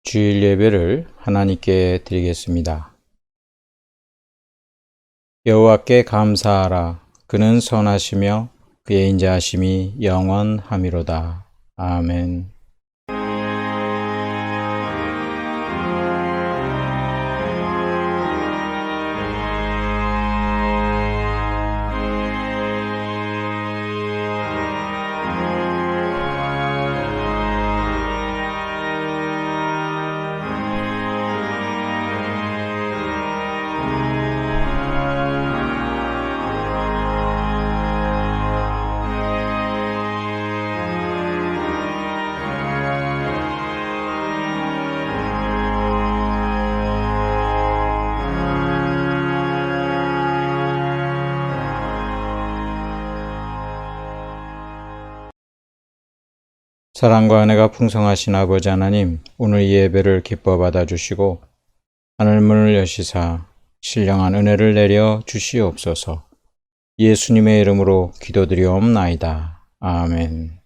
주일 예배를 하나님께 드리겠습니다. 여호와께 감사하라. 그는 선하시며 그의 인자하심이 영원함이로다. 아멘. 사랑과 은혜가 풍성하신 아버지 하나님, 오늘 이 예배를 기뻐 받아주시고 하늘문을 여시사 신령한 은혜를 내려 주시옵소서. 예수님의 이름으로 기도드리옵나이다. 아멘.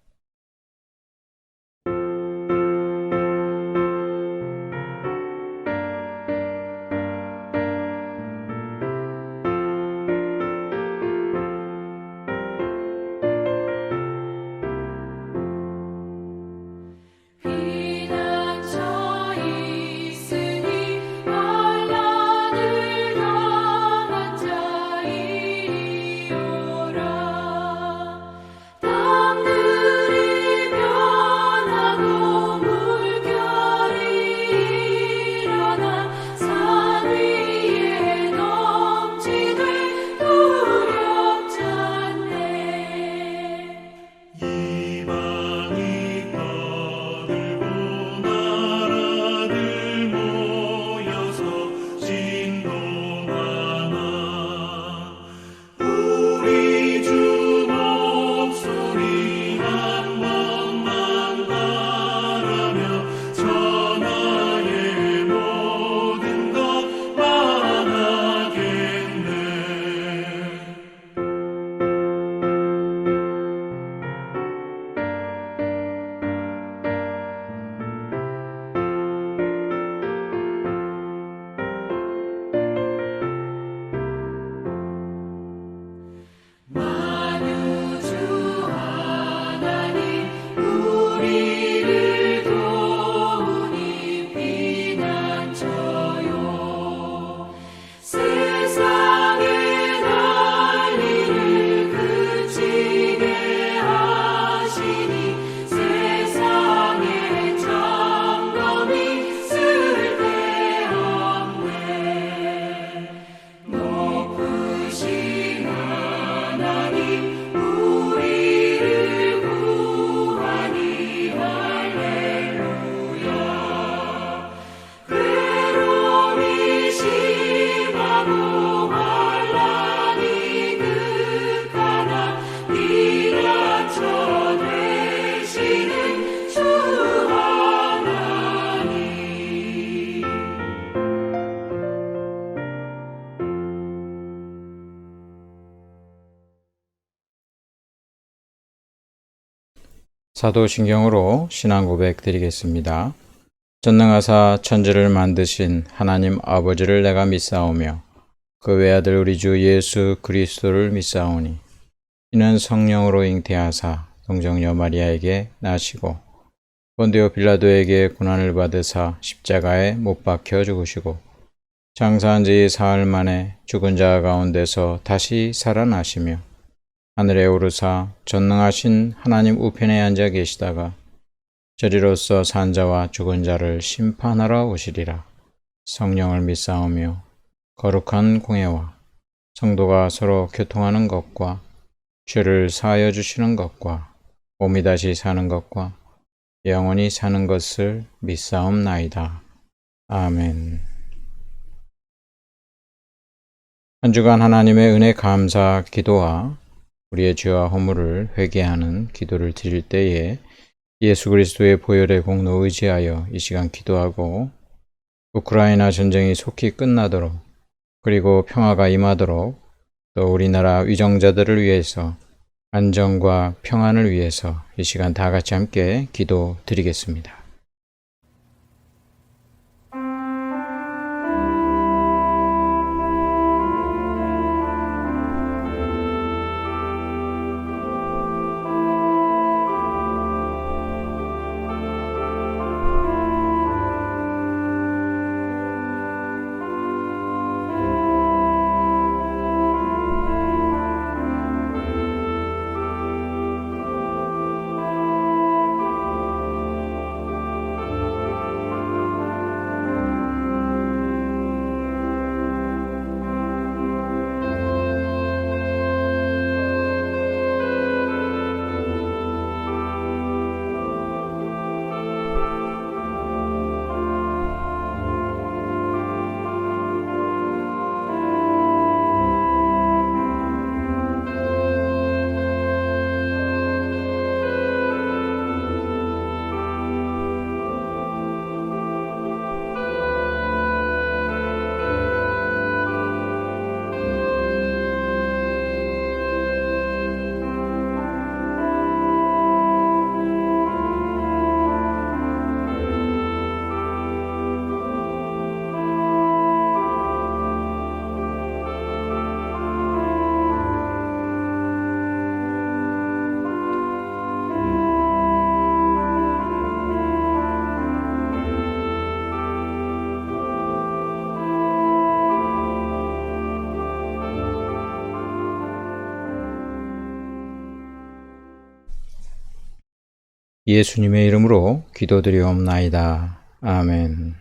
사도신경으로 신앙 고백 드리겠습니다. 전능하사 천지를 만드신 하나님 아버지를 내가 믿사오며 그 외아들 우리 주 예수 그리스도를 믿사오니 이는 성령으로 잉태하사 동정녀 마리아에게 나시고 본디오 빌라도에게 고난을 받으사 십자가에 못 박혀 죽으시고 장사한 지 사흘 만에 죽은 자 가운데서 다시 살아나시며 하늘에 오르사 전능하신 하나님 우편에 앉아 계시다가 저리로서 산 자와 죽은 자를 심판하러 오시리라. 성령을 믿사오며 거룩한 공예와 성도가 서로 교통하는 것과 죄를 사하여 주시는 것과 몸이 다시 사는 것과 영원히 사는 것을 믿사옵나이다. 아멘. 한 주간 하나님의 은혜 감사 기도와 우리의 죄와 허물을 회개하는 기도를 드릴 때에 예수 그리스도의 보혈의 공로 의지하여 이 시간 기도하고 우크라이나 전쟁이 속히 끝나도록 그리고 평화가 임하도록 또 우리나라 위정자들을 위해서 안정과 평안을 위해서 이 시간 다 같이 함께 기도 드리겠습니다. 예수님의 이름으로 기도드리옵나이다. 아멘.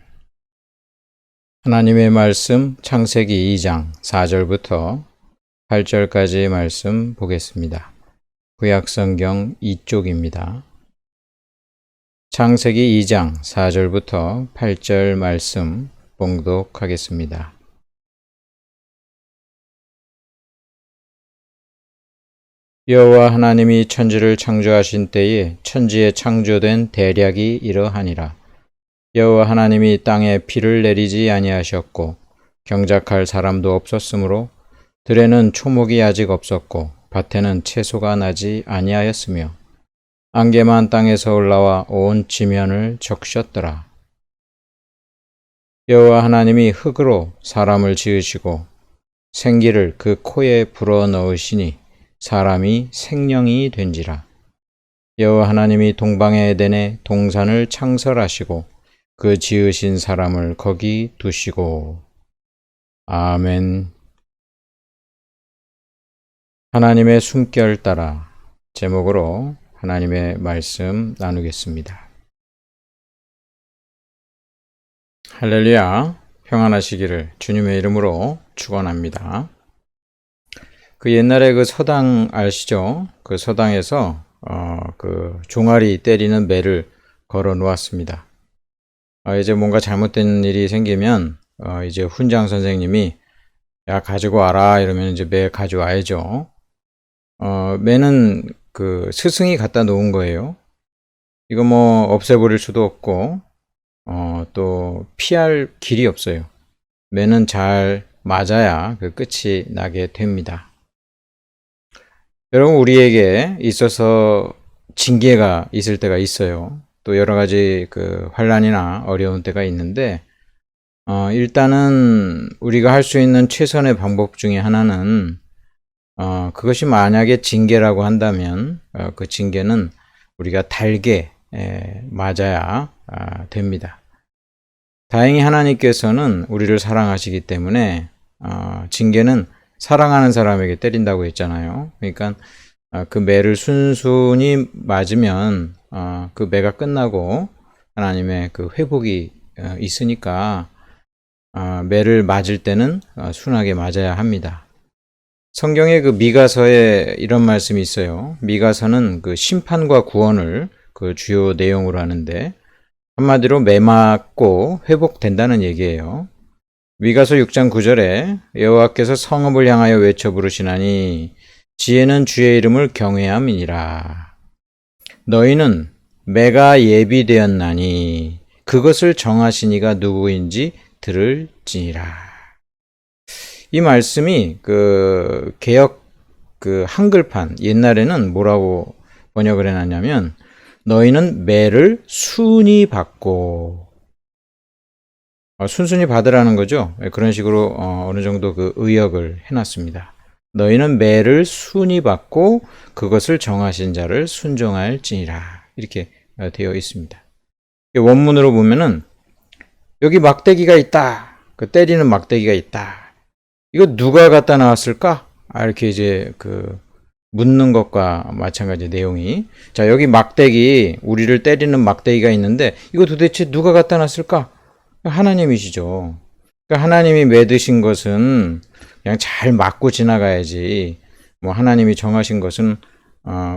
하나님의 말씀 창세기 2장 4절부터 8절까지의 말씀 보겠습니다. 구약성경 2쪽입니다. 창세기 2장 4절부터 8절 말씀 봉독하겠습니다. 여호와 하나님이 천지를 창조하신 때에 천지에 창조된 대략이 이러하니라. 여호와 하나님이 땅에 비를 내리지 아니하셨고 경작할 사람도 없었으므로 들에는 초목이 아직 없었고 밭에는 채소가 나지 아니하였으며 안개만 땅에서 올라와 온 지면을 적셨더라. 여호와 하나님이 흙으로 사람을 지으시고 생기를 그 코에 불어넣으시니 사람이 생명이 된지라. 여호와 하나님이 동방의 에덴에 동산을 창설하시고 그 지으신 사람을 거기 두시고. 아멘. 하나님의 숨결 따라 제목으로 하나님의 말씀 나누겠습니다. 할렐루야, 평안하시기를 주님의 이름으로 축원합니다. 그 옛날에 그 서당 아시죠? 그 서당에서 그 종아리 때리는 매를 걸어 놓았습니다. 이제 뭔가 잘못된 일이 생기면 이제 훈장 선생님이 야 가지고 와라 이러면 이제 매 가져와야죠. 매는 그 스승이 갖다 놓은 거예요. 이거 뭐 없애버릴 수도 없고 또 피할 길이 없어요. 매는 잘 맞아야 그 끝이 나게 됩니다. 여러분, 우리에게 있어서 징계가 있을 때가 있어요. 또 여러 가지 그 환난이나 어려운 때가 있는데 일단은 우리가 할 수 있는 최선의 방법 중에 하나는 그것이 만약에 징계라고 한다면 그 징계는 우리가 달게 맞아야 됩니다. 다행히 하나님께서는 우리를 사랑하시기 때문에 징계는 사랑하는 사람에게 때린다고 했잖아요. 그러니까 그 매를 순순히 맞으면 그 매가 끝나고 하나님의 그 회복이 있으니까 매를 맞을 때는 순하게 맞아야 합니다. 성경에 그 미가서에 이런 말씀이 있어요. 미가서는 그 심판과 구원을 그 주요 내용으로 하는데 한마디로 매 맞고 회복된다는 얘기예요. 미가서 6장 9절에 여호와께서 성읍을 향하여 외쳐 부르시나니 지혜는 주의 이름을 경외함이니라. 너희는 매가 예비되었나니 그것을 정하시니가 누구인지 들을지니라. 이 말씀이 그 개역 그 한글판 옛날에는 뭐라고 번역을 해놨냐면 너희는 매를 순히 받고 순순히 받으라는 거죠. 그런 식으로 어느 정도 그 의역을 해놨습니다. 너희는 매를 순히 받고 그것을 정하신 자를 순종할지니라. 이렇게 되어 있습니다. 원문으로 보면은 여기 막대기가 있다. 그 때리는 막대기가 있다. 이거 누가 갖다 놨을까? 이렇게 이제 그 묻는 것과 마찬가지 내용이. 자, 여기 막대기, 우리를 때리는 막대기가 있는데 이거 도대체 누가 갖다 놨을까? 하나님이시죠. 그러니까 하나님이 맺으신 것은 그냥 잘 맞고 지나가야지. 뭐 하나님이 정하신 것은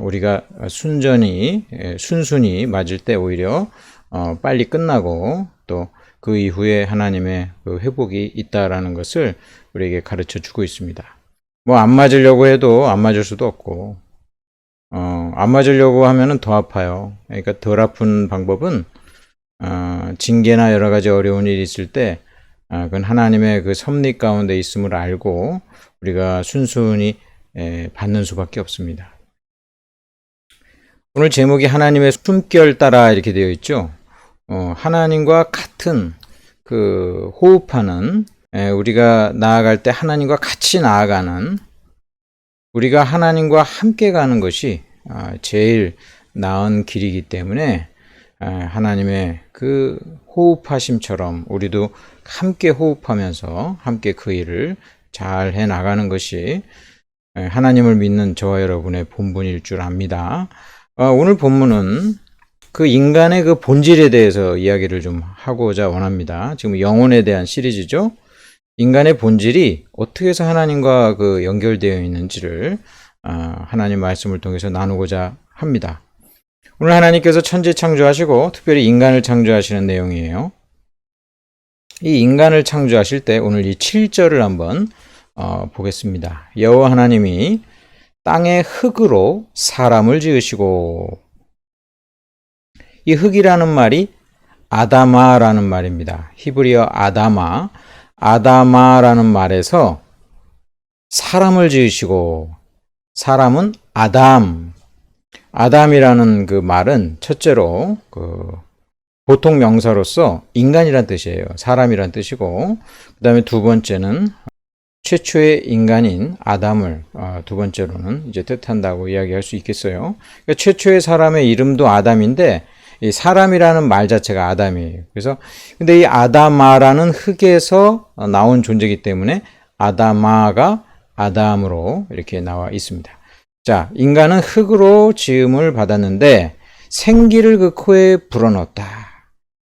우리가 순순히 맞을 때 오히려 빨리 끝나고 또 그 이후에 하나님의 그 회복이 있다라는 것을 우리에게 가르쳐 주고 있습니다. 뭐 안 맞으려고 해도 안 맞을 수도 없고 안 맞으려고 하면은 더 아파요. 그러니까 덜 아픈 방법은 징계나 여러 가지 어려운 일이 있을 때 그건 하나님의 그 섭리 가운데 있음을 알고 우리가 순순히 받는 수밖에 없습니다. 오늘 제목이 하나님의 숨결 따라 이렇게 되어 있죠. 하나님과 같은 그 호흡하는 우리가 나아갈 때 하나님과 같이 나아가는 우리가 하나님과 함께 가는 것이 제일 나은 길이기 때문에 하나님의 그 호흡하심처럼 우리도 함께 호흡하면서 함께 그 일을 잘 해나가는 것이 하나님을 믿는 저와 여러분의 본분일 줄 압니다. 오늘 본문은 그 인간의 그 본질에 대해서 이야기를 좀 하고자 원합니다. 지금 영혼에 대한 시리즈죠. 인간의 본질이 어떻게 해서 하나님과 그 연결되어 있는지를 하나님 말씀을 통해서 나누고자 합니다. 오늘 하나님께서 천지 창조하시고 특별히 인간을 창조하시는 내용이에요. 이 인간을 창조하실 때 오늘 이 7절을 한번 보겠습니다. 여호와 하나님이 땅의 흙으로 사람을 지으시고, 이 흙이라는 말이 아다마라는 말입니다. 히브리어 아다마라는 말에서 사람을 지으시고, 사람은 아담이라는 그 말은 첫째로 보통 명사로서 인간이란 뜻이에요. 사람이란 뜻이고, 그 다음에 두 번째는 최초의 인간인 아담을 두 번째로는 이제 뜻한다고 이야기할 수 있겠어요. 그러니까 최초의 사람의 이름도 아담인데 이 사람이라는 말 자체가 아담이에요. 그래서 근데 이 아다마라는 흙에서 나온 존재이기 때문에 아다마가 아담으로 이렇게 나와 있습니다. 자, 인간은 흙으로 지음을 받았는데 생기를 그 코에 불어넣었다.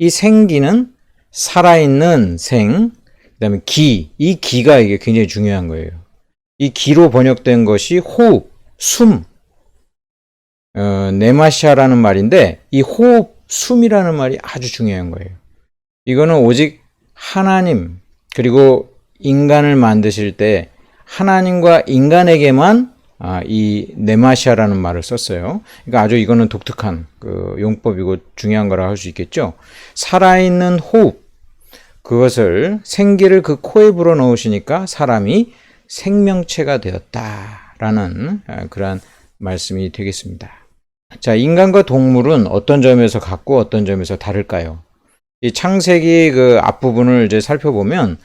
이 생기는 살아있는 생, 그 다음에 이 기가 이게 굉장히 중요한 거예요. 이 기로 번역된 것이 호흡, 숨, 네마시아라는 말인데 이 호흡, 숨이라는 말이 아주 중요한 거예요. 이거는 오직 하나님 그리고 인간을 만드실 때 하나님과 인간에게만 이 네마시아라는 말을 썼어요. 그러니까 아주 이거는 독특한 그 용법이고 중요한 거라 할 수 있겠죠. 살아있는 호흡, 그것을 생기를 그 코에 불어넣으시니까 사람이 생명체가 되었다라는 그러한 말씀이 되겠습니다. 자, 인간과 동물은 어떤 점에서 같고 어떤 점에서 다를까요? 이 창세기 그 앞부분을 이제 살펴보면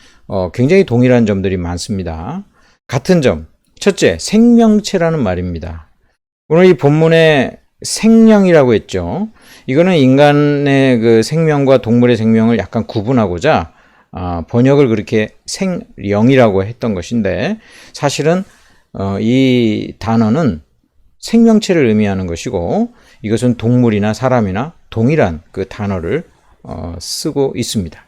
굉장히 동일한 점들이 많습니다. 같은 점, 첫째, 생명체라는 말입니다. 오늘 이 본문에 생명이라고 했죠. 이거는 인간의 그 생명과 동물의 생명을 약간 구분하고자 번역을 그렇게 생령이라고 했던 것인데 사실은 이 단어는 생명체를 의미하는 것이고 이것은 동물이나 사람이나 동일한 그 단어를 쓰고 있습니다.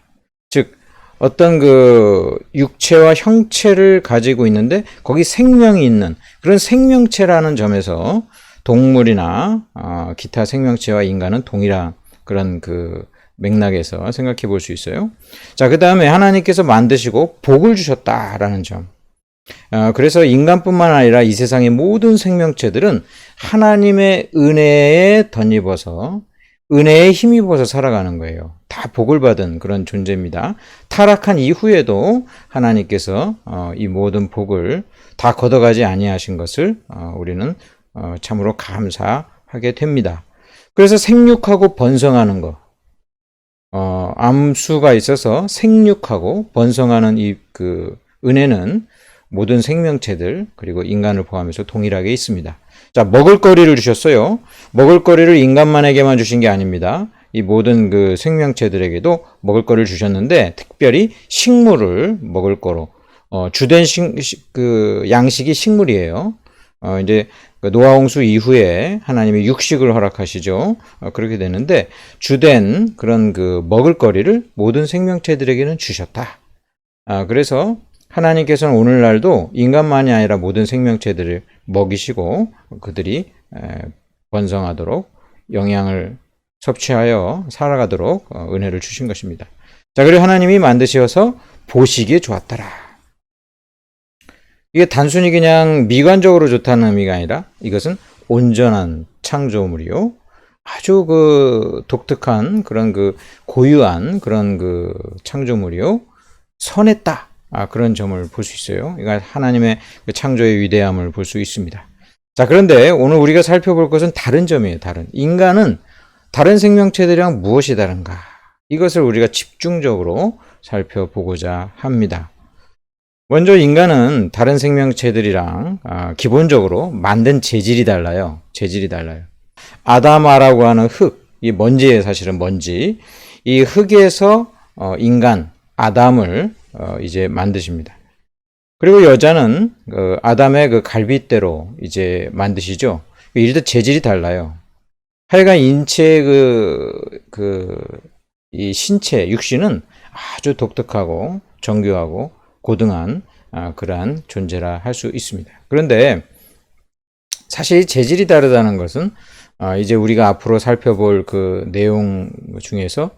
즉 어떤 그 육체와 형체를 가지고 있는데 거기 생명이 있는 그런 생명체라는 점에서 동물이나 기타 생명체와 인간은 동일한 그런 그 맥락에서 생각해 볼 수 있어요. 자, 그 다음에 하나님께서 만드시고 복을 주셨다라는 점. 그래서 인간뿐만 아니라 이 세상의 모든 생명체들은 하나님의 은혜에 덧입어서 은혜에 힘입어서 살아가는 거예요. 다 복을 받은 그런 존재입니다. 타락한 이후에도 하나님께서 이 모든 복을 다 걷어가지 아니하신 것을 우리는 참으로 감사하게 됩니다. 그래서 생육하고 번성하는 것, 암수가 있어서 생육하고 번성하는 이 그 은혜는 모든 생명체들 그리고 인간을 포함해서 동일하게 있습니다. 자, 먹을거리를 주셨어요. 먹을거리를 인간만에게만 주신 게 아닙니다. 이 모든 그 생명체들에게도 먹을거리를 주셨는데 특별히 식물을 먹을 거로 주된 그 양식이 식물이에요. 이제 노아 홍수 이후에 하나님이 육식을 허락하시죠. 그렇게 되는데 주된 그런 그 먹을거리를 모든 생명체들에게는 주셨다. 그래서 하나님께서는 오늘날도 인간만이 아니라 모든 생명체들을 먹이시고 그들이 번성하도록 영양을 섭취하여 살아가도록 은혜를 주신 것입니다. 자, 그리고 하나님이 만드셔서 보시기에 좋았더라. 이게 단순히 그냥 미관적으로 좋다는 의미가 아니라 이것은 온전한 창조물이요. 아주 그 독특한 그런 그 고유한 그런 그 창조물이요. 선했다. 그런 점을 볼 수 있어요. 이건 하나님의 그 창조의 위대함을 볼 수 있습니다. 자, 그런데 오늘 우리가 살펴볼 것은 다른 점이에요. 인간은 다른 생명체들이랑 무엇이 다른가? 이것을 우리가 집중적으로 살펴보고자 합니다. 먼저 인간은 다른 생명체들이랑 기본적으로 만든 재질이 달라요. 아다마라고 하는 흙, 이 먼지에 사실은 먼지, 이 흙에서 인간 아담을 이제 만드십니다. 그리고 여자는 그 아담의 그 갈빗대로 이제 만드시죠. 이럴 때 재질이 달라요. 하여간 인체의 이 신체, 육신은 아주 독특하고 정교하고 고등한 그러한 존재라 할 수 있습니다. 그런데 사실 재질이 다르다는 것은 이제 우리가 앞으로 살펴볼 그 내용 중에서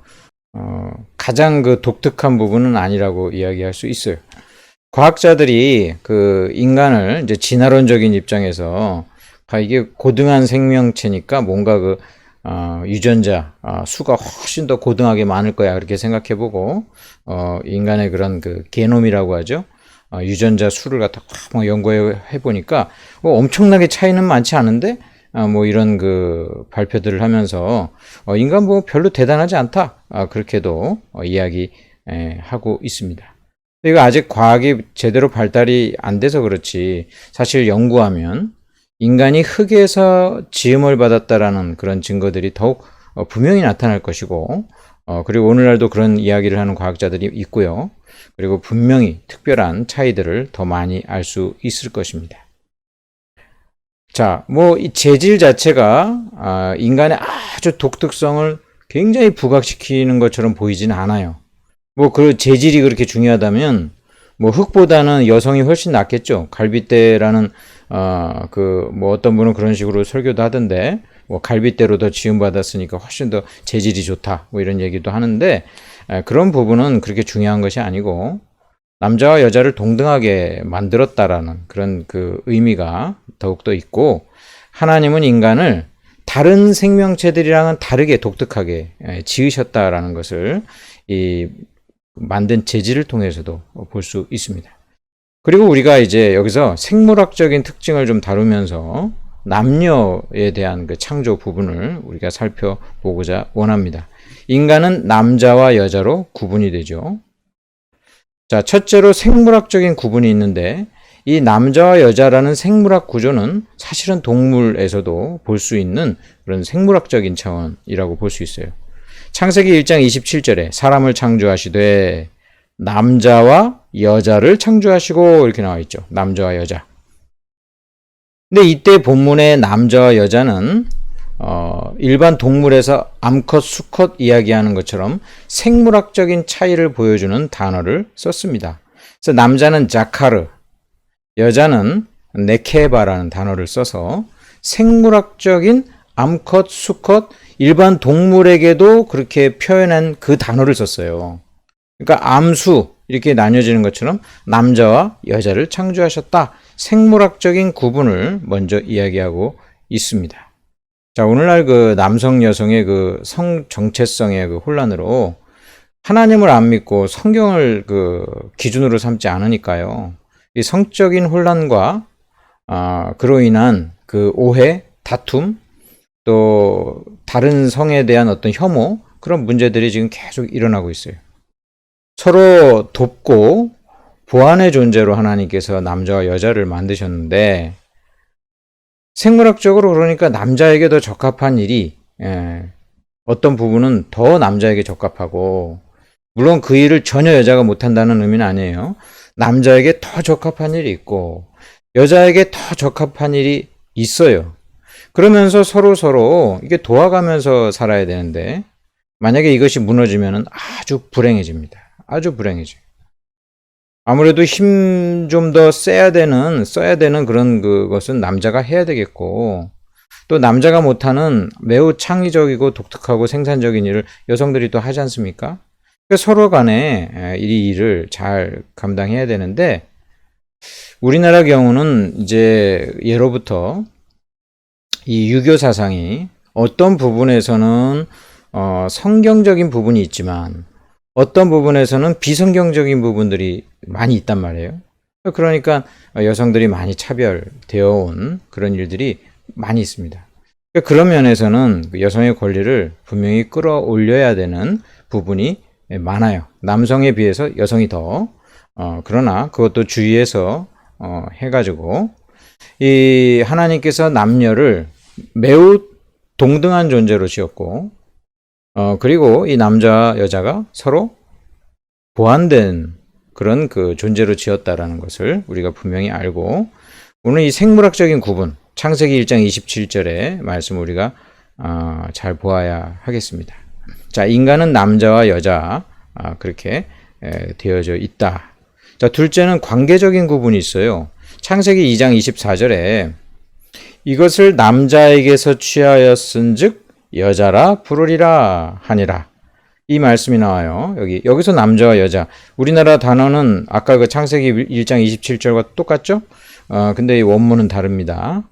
가장 그 독특한 부분은 아니라고 이야기할 수 있어요. 과학자들이 그 인간을 이제 진화론적인 입장에서 이게 고등한 생명체니까 뭔가 그 유전자 수가 훨씬 더 고등하게 많을 거야 그렇게 생각해보고 인간의 그런 그 게놈이라고 하죠. 유전자 수를 갖다 확 연구해 보니까 엄청나게 차이는 많지 않은데 뭐 이런 그 발표들을 하면서 인간 뭐 별로 대단하지 않다 그렇게도 이야기하고 있습니다. 이거 아직 과학이 제대로 발달이 안 돼서 그렇지 사실 연구하면 인간이 흙에서 지음을 받았다라는 그런 증거들이 더욱 분명히 나타날 것이고 그리고 오늘날도 그런 이야기를 하는 과학자들이 있고요. 그리고 분명히 특별한 차이들을 더 많이 알 수 있을 것입니다. 자, 뭐 이 재질 자체가 인간의 아주 독특성을 굉장히 부각시키는 것처럼 보이지는 않아요. 뭐 그 재질이 그렇게 중요하다면 뭐 흙보다는 여성이 훨씬 낫겠죠. 갈빗대라는 그 뭐 어떤 분은 그런 식으로 설교도 하던데 뭐 갈빗대로 더 지음받았으니까 훨씬 더 재질이 좋다 뭐 이런 얘기도 하는데 그런 부분은 그렇게 중요한 것이 아니고 남자와 여자를 동등하게 만들었다라는 그런 그 의미가 더욱더 있고 하나님은 인간을 다른 생명체들이랑은 다르게 독특하게 지으셨다라는 것을 이 만든 재질을 통해서도 볼 수 있습니다. 그리고 우리가 이제 여기서 생물학적인 특징을 좀 다루면서 남녀에 대한 그 창조 부분을 우리가 살펴보고자 원합니다. 인간은 남자와 여자로 구분이 되죠. 자, 첫째로 생물학적인 구분이 있는데 이 남자와 여자라는 생물학 구조는 사실은 동물에서도 볼 수 있는 그런 생물학적인 차원이라고 볼 수 있어요. 창세기 1장 27절에 사람을 창조하시되 남자와 여자를 창조하시고 이렇게 나와 있죠. 남자와 여자. 근데 이때 본문의 남자와 여자는 일반 동물에서 암컷, 수컷 이야기하는 것처럼 생물학적인 차이를 보여주는 단어를 썼습니다. 그래서 남자는 자카르, 여자는 네케바라는 단어를 써서 생물학적인 암컷, 수컷, 일반 동물에게도 그렇게 표현한 그 단어를 썼어요. 그러니까 암수 이렇게 나뉘어지는 것처럼 남자와 여자를 창조하셨다. 생물학적인 구분을 먼저 이야기하고 있습니다. 자, 오늘날 그 남성 여성의 그 성 정체성의 그 혼란으로 하나님을 안 믿고 성경을 그 기준으로 삼지 않으니까요. 이 성적인 혼란과 그로 인한 그 오해, 다툼, 또 다른 성에 대한 어떤 혐오 그런 문제들이 지금 계속 일어나고 있어요. 서로 돕고 보완의 존재로 하나님께서 남자와 여자를 만드셨는데 생물학적으로 그러니까 남자에게 더 적합한 일이 어떤 부분은 더 남자에게 적합하고 물론 그 일을 전혀 여자가 못한다는 의미는 아니에요. 남자에게 더 적합한 일이 있고 여자에게 더 적합한 일이 있어요. 그러면서 서로 이게 도와가면서 살아야 되는데 만약에 이것이 무너지면 아주 불행해집니다. 아주 불행해져요. 아무래도 힘 좀 더 써야 되는 그런 그것은 남자가 해야 되겠고 또 남자가 못하는 매우 창의적이고 독특하고 생산적인 일을 여성들이 또 하지 않습니까? 서로 간에 이 일을 잘 감당해야 되는데 우리나라 경우는 이제 예로부터 이 유교 사상이 어떤 부분에서는 성경적인 부분이 있지만 어떤 부분에서는 비성경적인 부분들이 많이 있단 말이에요. 그러니까 여성들이 많이 차별되어 온 그런 일들이 많이 있습니다. 그런 면에서는 여성의 권리를 분명히 끌어올려야 되는 부분이 많아요. 남성에 비해서 여성이 더 그러나 그것도 주의해서 해가지고 이 하나님께서 남녀를 매우 동등한 존재로 지었고 그리고 이 남자와 여자가 서로 보완된 그런 그 존재로 지었다라는 것을 우리가 분명히 알고 오늘 이 생물학적인 구분 창세기 1장 27절의 말씀을 우리가 잘 보아야 하겠습니다. 자, 인간은 남자와 여자 그렇게 되어져 있다. 자, 둘째는 관계적인 구분이 있어요. 창세기 2장 24절에 이것을 남자에게서 취하였은즉 여자라 부르리라 하니라. 이 말씀이 나와요. 여기서 남자와 여자. 우리나라 단어는 아까 그 창세기 1장 27절과 똑같죠? 근데 이 원문은 다릅니다.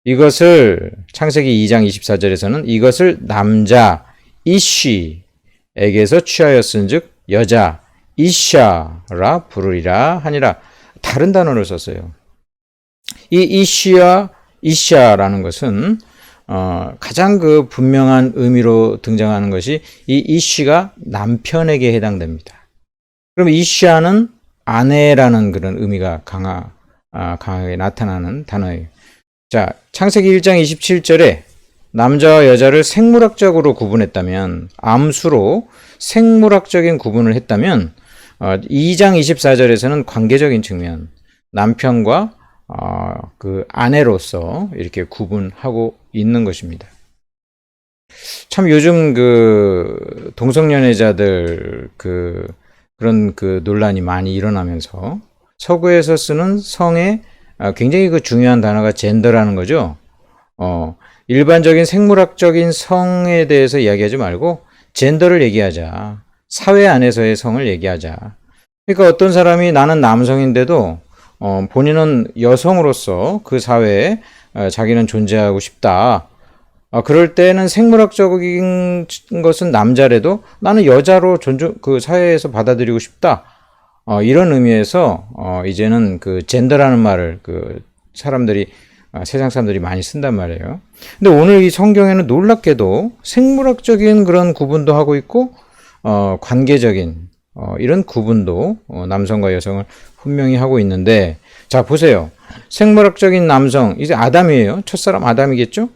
이것을 창세기 2장 24절에서는 이것을 남자 이쉬에게서 취하였은즉 여자 이샤라 부르리라 하니라. 다른 단어를 썼어요. 이 이쉬와 이샤라는 것은 가장 그 분명한 의미로 등장하는 것이 이 이쉬가 남편에게 해당됩니다. 그럼 이샤는 아내라는 그런 의미가 강하게 나타나는 단어예요. 자, 창세기 1장 27절에 남자와 여자를 생물학적으로 구분했다면, 암수로 생물학적인 구분을 했다면 2장 24절에서는 관계적인 측면, 남편과 그 아내로서 이렇게 구분하고 있는 것입니다. 참 요즘 그 동성연애자들 그런 그 논란이 많이 일어나면서 서구에서 쓰는 성에 굉장히 그 중요한 단어가 젠더라는 거죠. 일반적인 생물학적인 성에 대해서 이야기하지 말고 젠더를 얘기하자. 사회 안에서의 성을 얘기하자. 그러니까 어떤 사람이 나는 남성인데도 본인은 여성으로서 그 사회에 자기는 존재하고 싶다. 그럴 때는 생물학적인 것은 남자래도 나는 여자로 그 사회에서 받아들이고 싶다. 이런 의미에서 이제는 그 젠더라는 말을 세상 사람들이 많이 쓴단 말이에요. 근데 오늘 이 성경에는 놀랍게도 생물학적인 그런 구분도 하고 있고 관계적인 이런 구분도 남성과 여성을 분명히 하고 있는데, 자 보세요. 생물학적인 남성, 이제 아담이에요. 첫사람 아담이겠죠?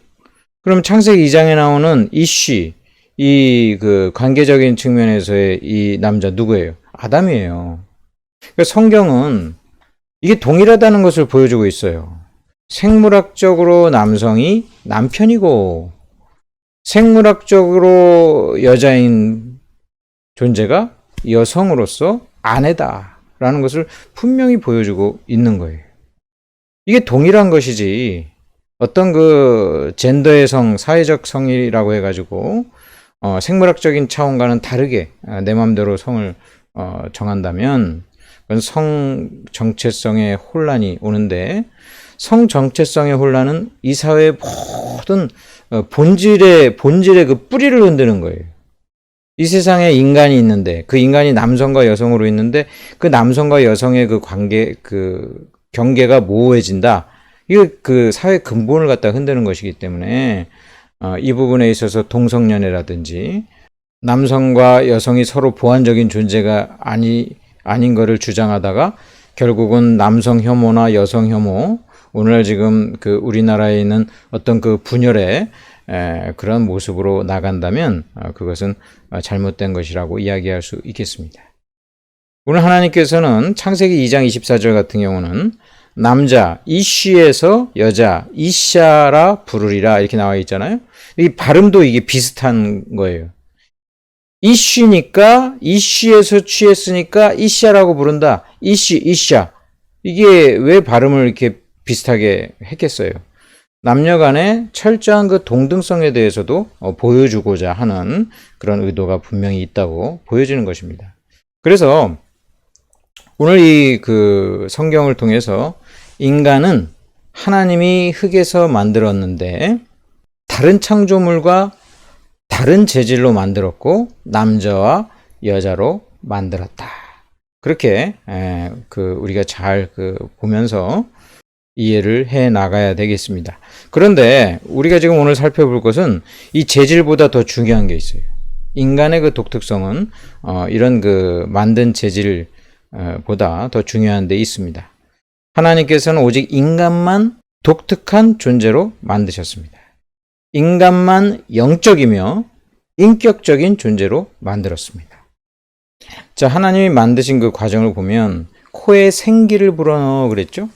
그럼 창세기 2장에 나오는 이쉬, 이 그 관계적인 측면에서의 이 남자 누구예요? 아담이에요. 그러니까 성경은 이게 동일하다는 것을 보여주고 있어요. 생물학적으로 남성이 남편이고 생물학적으로 여자인 존재가 여성으로서 아내다라는 것을 분명히 보여주고 있는 거예요. 이게 동일한 것이지 어떤 그 젠더의 성, 사회적 성이라고 해가지고 생물학적인 차원과는 다르게 내 마음대로 성을 정한다면 그건 성 정체성의 혼란이 오는데, 성 정체성의 혼란은 이 사회의 모든 본질의 그 뿌리를 흔드는 거예요. 이 세상에 인간이 있는데 그 인간이 남성과 여성으로 있는데 그 남성과 여성의 그 관계, 그 경계가 모호해진다. 이거 그 사회 근본을 갖다 흔드는 것이기 때문에 이 부분에 있어서 동성연애라든지 남성과 여성이 서로 보완적인 존재가 아닌 것을 주장하다가 결국은 남성 혐오나 여성 혐오, 오늘 지금 그 우리나라에 있는 어떤 그 분열의 그런 모습으로 나간다면 그것은 잘못된 것이라고 이야기할 수 있겠습니다. 오늘 하나님께서는 창세기 2장 24절 같은 경우는 남자 이쉬에서 여자 이샤라 부르리라 이렇게 나와 있잖아요. 이 발음도 이게 비슷한 거예요. 이쉬니까 이쉬에서 취했으니까 이샤라고 부른다. 이샤. 이게 왜 발음을 이렇게 비슷하게 했겠어요? 남녀 간의 철저한 그 동등성에 대해서도 보여주고자 하는 그런 의도가 분명히 있다고 보여지는 것입니다. 그래서 오늘 이 그 성경을 통해서 인간은 하나님이 흙에서 만들었는데 다른 창조물과 다른 재질로 만들었고 남자와 여자로 만들었다. 그렇게 우리가 잘 보면서 이해를 해 나가야 되겠습니다. 그런데 우리가 지금 오늘 살펴볼 것은 이 재질보다 더 중요한 게 있어요. 인간의 그 독특성은 이런 그 만든 재질보다 더 중요한 데 있습니다. 하나님께서는 오직 인간만 독특한 존재로 만드셨습니다. 인간만 영적이며 인격적인 존재로 만들었습니다. 자, 하나님이 만드신 그 과정을 보면 코에 생기를 불어넣어 그랬죠?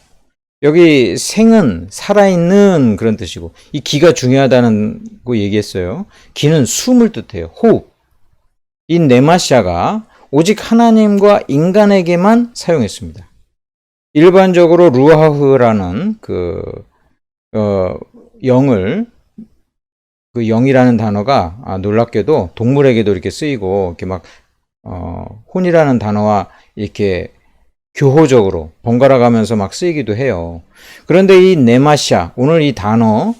여기 생은 살아있는 그런 뜻이고, 이 기가 중요하다는 거 얘기했어요. 기는 숨을 뜻해요. 호흡. 이 네마샤가 오직 하나님과 인간에게만 사용했습니다. 일반적으로 루아흐라는 영을, 그 영이라는 단어가 놀랍게도 동물에게도 이렇게 쓰이고, 이렇게 막 혼이라는 단어와 이렇게 교호적으로 번갈아 가면서 막 쓰이기도 해요. 그런데 이 네마샤, 오늘 이 단어,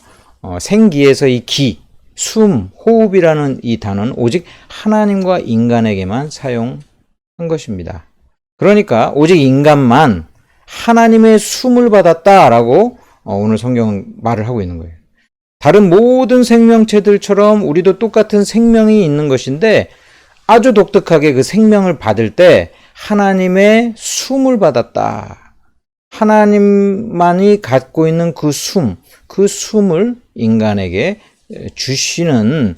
생기에서 이 기, 숨, 호흡이라는 이 단어는 오직 하나님과 인간에게만 사용한 것입니다. 그러니까 오직 인간만 하나님의 숨을 받았다라고 오늘 성경은 말을 하고 있는 거예요. 다른 모든 생명체들처럼 우리도 똑같은 생명이 있는 것인데 아주 독특하게 그 생명을 받을 때 하나님의 숨을 받았다. 하나님만이 갖고 있는 그 숨을 인간에게 주시는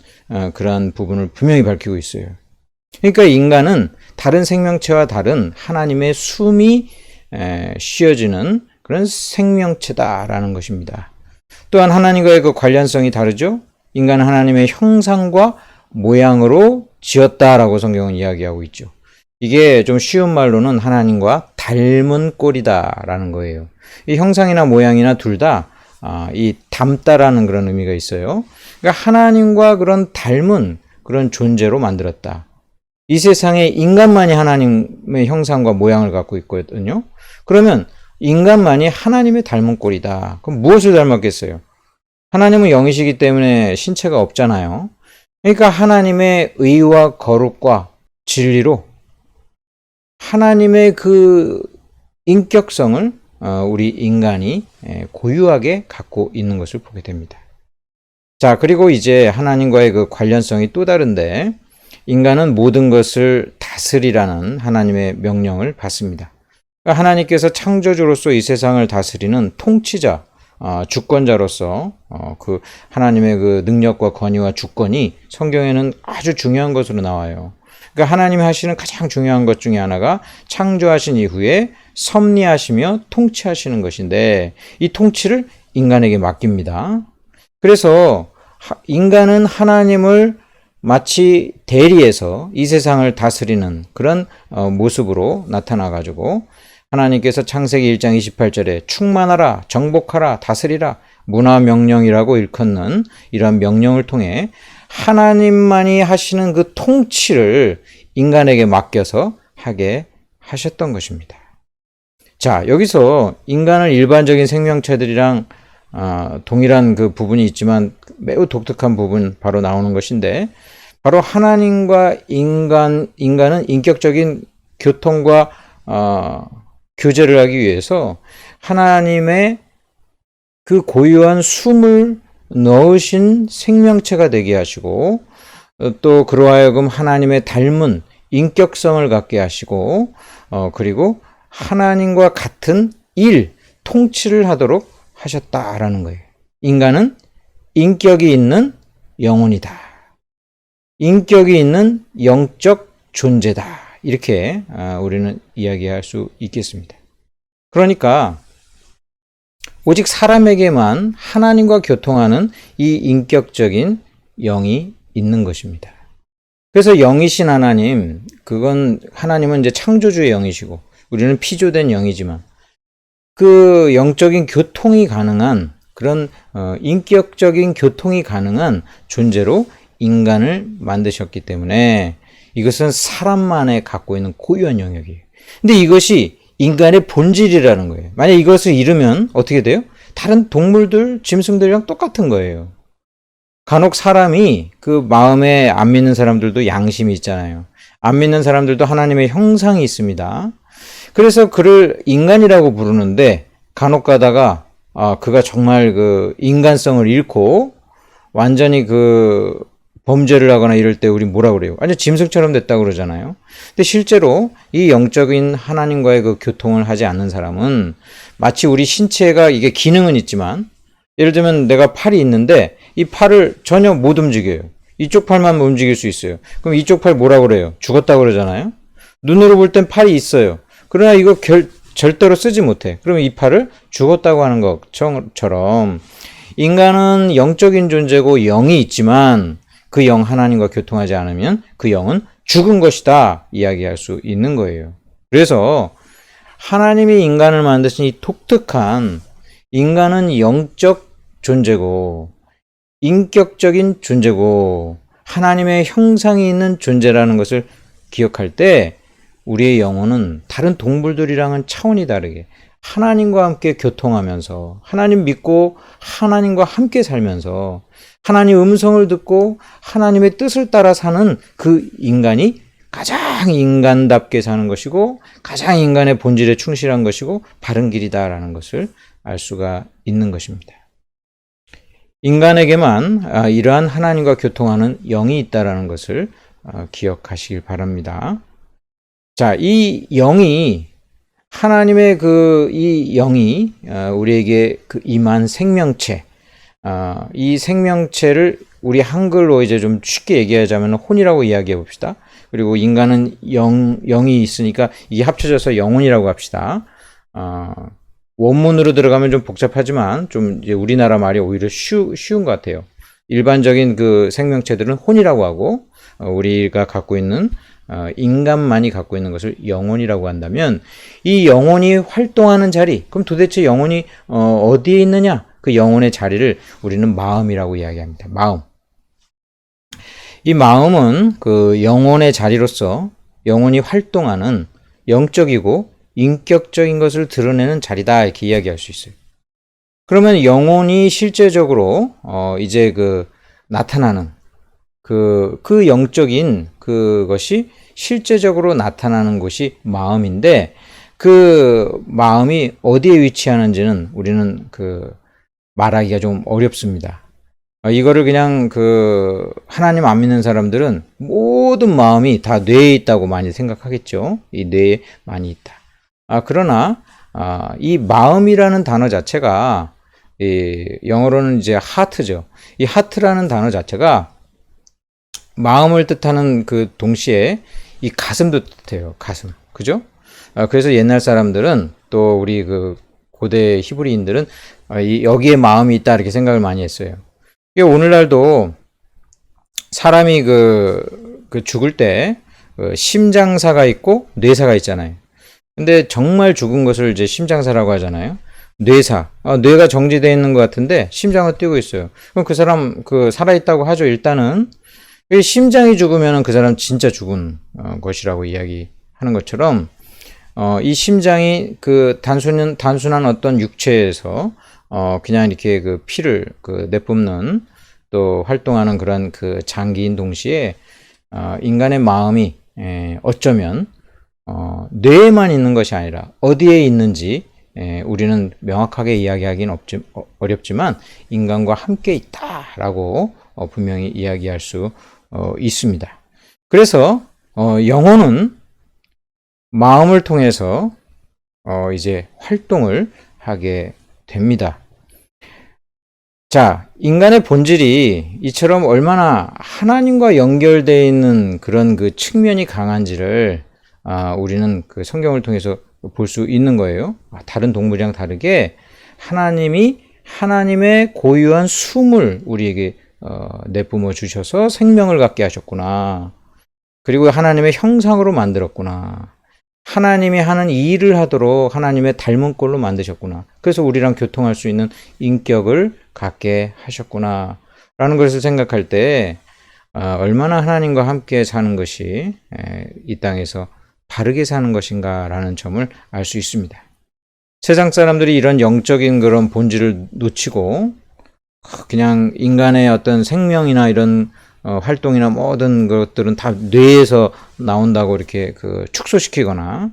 그러한 부분을 분명히 밝히고 있어요. 그러니까 인간은 다른 생명체와 다른 하나님의 숨이 쉬어지는 그런 생명체다라는 것입니다. 또한 하나님과의 그 관련성이 다르죠. 인간은 하나님의 형상과 모양으로 지었다라고 성경은 이야기하고 있죠. 이게 좀 쉬운 말로는 하나님과 닮은 꼴이다라는 거예요. 이 형상이나 모양이나 둘 다 이 닮다라는 그런 의미가 있어요. 그러니까 하나님과 그런 닮은 그런 존재로 만들었다. 이 세상에 인간만이 하나님의 형상과 모양을 갖고 있거든요. 그러면 인간만이 하나님의 닮은 꼴이다. 그럼 무엇을 닮았겠어요? 하나님은 영이시기 때문에 신체가 없잖아요. 그러니까 하나님의 의와 거룩과 진리로 하나님의 그 인격성을 우리 인간이 고유하게 갖고 있는 것을 보게 됩니다. 자, 그리고 이제 하나님과의 그 관련성이 또 다른데 인간은 모든 것을 다스리라는 하나님의 명령을 받습니다. 그러니까 하나님께서 창조주로서 이 세상을 다스리는 통치자, 주권자로서 그 하나님의 그 능력과 권위와 주권이 성경에는 아주 중요한 것으로 나와요. 그러니까 하나님이 하시는 가장 중요한 것 중에 하나가 창조하신 이후에 섭리하시며 통치하시는 것인데 이 통치를 인간에게 맡깁니다. 그래서 인간은 하나님을 마치 대리해서 이 세상을 다스리는 그런 모습으로 나타나가지고 하나님께서 창세기 1장 28절에 충만하라, 정복하라, 다스리라 문화명령이라고 일컫는 이러한 명령을 통해 하나님만이 하시는 그 통치를 인간에게 맡겨서 하게 하셨던 것입니다. 자, 여기서 인간을 일반적인 생명체들이랑 동일한 그 부분이 있지만 매우 독특한 부분 바로 나오는 것인데 바로 하나님과 인간은 인격적인 교통과 교제를 하기 위해서 하나님의 그 고유한 숨을 넣으신 생명체가 되게 하시고 또 그러하여금 하나님의 닮은 인격성을 갖게 하시고 그리고 하나님과 같은 통치를 하도록 하셨다라는 거예요. 인간은 인격이 있는 영혼이다. 인격이 있는 영적 존재다. 이렇게 우리는 이야기할 수 있겠습니다. 그러니까 오직 사람에게만 하나님과 교통하는 이 인격적인 영이 있는 것입니다. 그래서 영이신 하나님, 그건 하나님은 이제 창조주의 영이시고 우리는 피조된 영이지만 그 영적인 교통이 가능한 그런 인격적인 교통이 가능한 존재로 인간을 만드셨기 때문에 이것은 사람만에 갖고 있는 고유한 영역이에요. 근데 이것이 인간의 본질이라는 거예요. 만약 이것을 잃으면 어떻게 돼요? 다른 동물들, 짐승들이랑 똑같은 거예요. 간혹 사람이 그 마음에 안 믿는 사람들도 양심이 있잖아요. 안 믿는 사람들도 하나님의 형상이 있습니다. 그래서 그를 인간이라고 부르는데 간혹 가다가 그가 정말 그 인간성을 잃고 완전히 그 범죄를 하거나 이럴 때 우리 뭐라 그래요? 완전 짐승처럼 됐다고 그러잖아요. 근데 실제로 이 영적인 하나님과의 그 교통을 하지 않는 사람은 마치 우리 신체가 이게 기능은 있지만 예를 들면 내가 팔이 있는데 이 팔을 전혀 못 움직여요. 이쪽 팔만 움직일 수 있어요. 그럼 이쪽 팔 뭐라 그래요? 죽었다고 그러잖아요. 눈으로 볼 땐 팔이 있어요. 그러나 이거 절대로 쓰지 못해. 그러면 이 팔을 죽었다고 하는 것처럼 인간은 영적인 존재고 영이 있지만 그 영 하나님과 교통하지 않으면 그 영은 죽은 것이다 이야기할 수 있는 거예요. 그래서 하나님이 인간을 만드신 이 독특한 인간은 영적 존재고 인격적인 존재고 하나님의 형상이 있는 존재라는 것을 기억할 때 우리의 영혼은 다른 동물들이랑은 차원이 다르게 하나님과 함께 교통하면서 하나님 믿고 하나님과 함께 살면서 하나님 음성을 듣고 하나님의 뜻을 따라 사는 그 인간이 가장 인간답게 사는 것이고 가장 인간의 본질에 충실한 것이고 바른 길이다라는 것을 알 수가 있는 것입니다. 인간에게만 이러한 하나님과 교통하는 영이 있다라는 것을 기억하시길 바랍니다. 자, 이 영이 하나님의 이 영이 우리에게 그 임한 생명체, 이 생명체를 우리 한글로 이제 좀 쉽게 얘기하자면 혼이라고 이야기해 봅시다. 그리고 인간은 영이 있으니까 이게 합쳐져서 영혼이라고 합시다. 원문으로 들어가면 좀 복잡하지만 좀 이제 우리나라 말이 오히려 쉬운 것 같아요. 일반적인 그 생명체들은 혼이라고 하고 우리가 갖고 있는 인간만이 갖고 있는 것을 영혼이라고 한다면 이 영혼이 활동하는 자리, 그럼 도대체 영혼이 어디에 있느냐? 그 영혼의 자리를 우리는 마음이라고 이야기합니다. 마음. 이 마음은 그 영혼의 자리로서 영혼이 활동하는 영적이고 인격적인 것을 드러내는 자리다 이렇게 이야기할 수 있어요. 그러면 영혼이 실제적으로 이제 그 나타나는 그 영적인 그것이 실제적으로 나타나는 것이 마음인데 그 마음이 어디에 위치하는지는 우리는 그 말하기가 좀 어렵습니다. 이거를 그냥 그 하나님 안 믿는 사람들은 모든 마음이 다 뇌에 있다고 많이 생각하겠죠. 이 뇌에 많이 있다. 그러나 이 마음이라는 단어 자체가 영어로는 이제 하트죠. 이 하트라는 단어 자체가 마음을 뜻하는 그 동시에 이 가슴도 뜻해요. 가슴. 그죠? 그래서 옛날 사람들은 또 우리 그 고대 히브리인들은 여기에 마음이 있다 이렇게 생각을 많이 했어요. 오늘날도 사람이 그 죽을 때 심장사가 있고 뇌사가 있잖아요. 근데 정말 죽은 것을 이제 심장사라고 하잖아요. 뇌사. 뇌가 정지되어 있는 것 같은데 심장은 뛰고 있어요. 그럼 그 사람 살아있다고 하죠. 일단은 심장이 죽으면 그 사람 진짜 죽은 것이라고 이야기하는 것처럼 이 심장이 그 단순한 어떤 육체에서 그냥 이렇게 그 피를 내뿜는 또 활동하는 그런 그 장기인 동시에 인간의 마음이 어쩌면 뇌에만 있는 것이 아니라 어디에 있는지 우리는 명확하게 이야기하기는 어렵지만 인간과 함께 있다라고 분명히 이야기할 수 있습니다. 그래서 영혼은 마음을 통해서 이제 활동을 하게 됩니다. 자, 인간의 본질이 이처럼 얼마나 하나님과 연결되어 있는 그런 그 측면이 강한지를 우리는 그 성경을 통해서 볼 수 있는 거예요. 다른 동물이랑 다르게 하나님이 하나님의 고유한 숨을 우리에게 내뿜어 주셔서 생명을 갖게 하셨구나. 그리고 하나님의 형상으로 만들었구나. 하나님이 하는 이 일을 하도록 하나님의 닮은 꼴로 만드셨구나. 그래서 우리랑 교통할 수 있는 인격을 갖게 하셨구나. 라는 것을 생각할 때 얼마나 하나님과 함께 사는 것이 이 땅에서 바르게 사는 것인가 라는 점을 알 수 있습니다. 세상 사람들이 이런 영적인 그런 본질을 놓치고 그냥 인간의 어떤 생명이나 이런 활동이나 모든 것들은 다 뇌에서 나온다고 이렇게 축소시키거나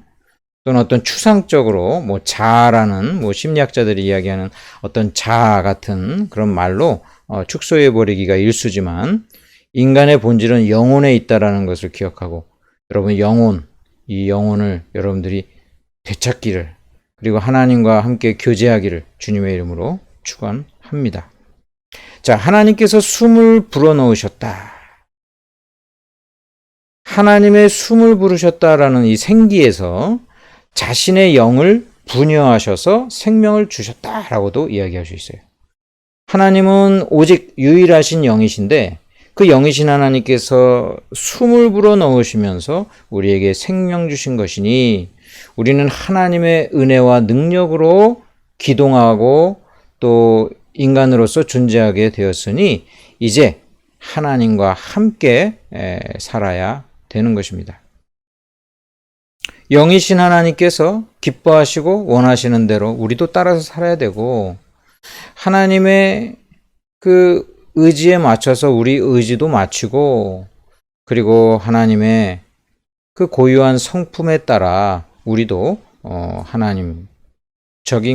또는 어떤 추상적으로 자아라는 심리학자들이 이야기하는 어떤 자아 같은 그런 말로 축소해 버리기가 일쑤지만 인간의 본질은 영혼에 있다라는 것을 기억하고 여러분 이 영혼을 여러분들이 되찾기를 그리고 하나님과 함께 교제하기를 주님의 이름으로 축원합니다. 자, 하나님께서 숨을 불어넣으셨다. 하나님의 숨을 부르셨다라는 이 생기에서 자신의 영을 분여하셔서 생명을 주셨다라고도 이야기할 수 있어요. 하나님은 오직 유일하신 영이신데 그 영이신 하나님께서 숨을 불어 넣으시면서 우리에게 생명 주신 것이니 우리는 하나님의 은혜와 능력으로 기동하고 또 인간으로서 존재하게 되었으니 이제 하나님과 함께 살아야 되는 것입니다. 영이신 하나님께서 기뻐하시고 원하시는 대로 우리도 따라서 살아야 되고 하나님의 그 의지에 맞춰서 우리 의지도 맞추고 그리고 하나님의 그 고유한 성품에 따라 우리도 하나님적인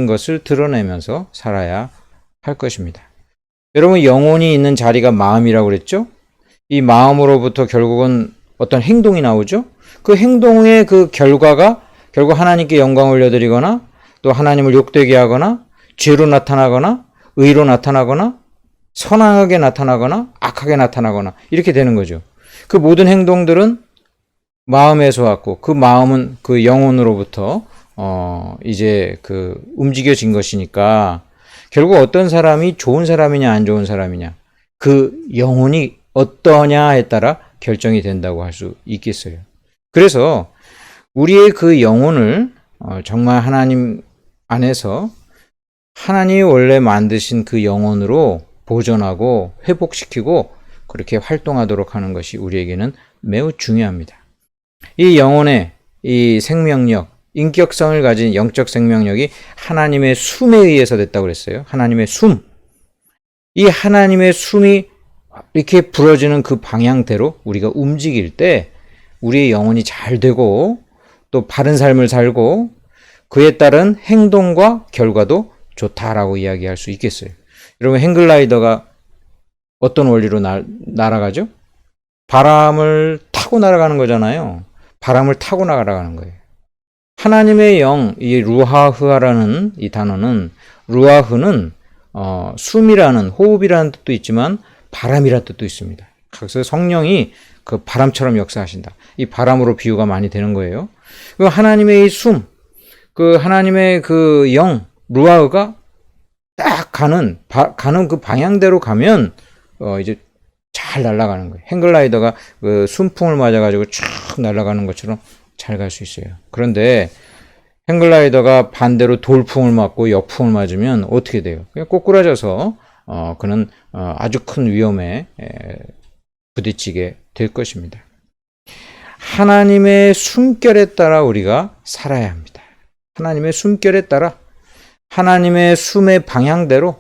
것을 드러내면서 살아야 할 것입니다. 여러분 영혼이 있는 자리가 마음이라고 그랬죠? 이 마음으로부터 결국은 어떤 행동이 나오죠? 그 행동의 그 결과가 결국 하나님께 영광을 올려드리거나 또 하나님을 욕되게 하거나 죄로 나타나거나 의로 나타나거나 선하게 나타나거나 악하게 나타나거나 이렇게 되는 거죠. 그 모든 행동들은 마음에서 왔고 그 마음은 그 영혼으로부터 이제 그 움직여진 것이니까 결국 어떤 사람이 좋은 사람이냐 안 좋은 사람이냐 그 영혼이 어떠냐에 따라 결정이 된다고 할 수 있겠어요. 그래서 우리의 그 영혼을 정말 하나님 안에서 하나님이 원래 만드신 그 영혼으로 보존하고 회복시키고 그렇게 활동하도록 하는 것이 우리에게는 매우 중요합니다. 이 영혼의 이 생명력, 인격성을 가진 영적 생명력이 하나님의 숨에 의해서 됐다고 그랬어요. 하나님의 숨. 이 하나님의 숨이 이렇게 불어지는 그 방향대로 우리가 움직일 때 우리의 영혼이 잘 되고 또 바른 삶을 살고 그에 따른 행동과 결과도 좋다라고 이야기할 수 있겠어요. 여러분 행글라이더가 어떤 원리로 날아가죠? 바람을 타고 날아가는 거잖아요. 바람을 타고 날아가는 거예요. 하나님의 영, 이 루하흐라는 이 단어는 루아흐는 숨이라는 호흡이라는 뜻도 있지만 바람이라는 뜻도 있습니다. 그래서 성령이 그 바람처럼 역사하신다. 이 바람으로 비유가 많이 되는 거예요. 그 하나님의 이 숨, 그 하나님의 그 영, 루아흐가 딱 가는 그 방향대로 가면 이제 잘 날아가는 거예요. 행글라이더가 그 순풍을 맞아가지고 쭉 날아가는 것처럼 잘 갈 수 있어요. 그런데 행글라이더가 반대로 돌풍을 맞고 역풍을 맞으면 어떻게 돼요? 그냥 꼬꾸라져서 그는 아주 큰 위험에 부딪히게 될 것입니다. 하나님의 숨결에 따라 우리가 살아야 합니다. 하나님의 숨결에 따라 하나님의 숨의 방향대로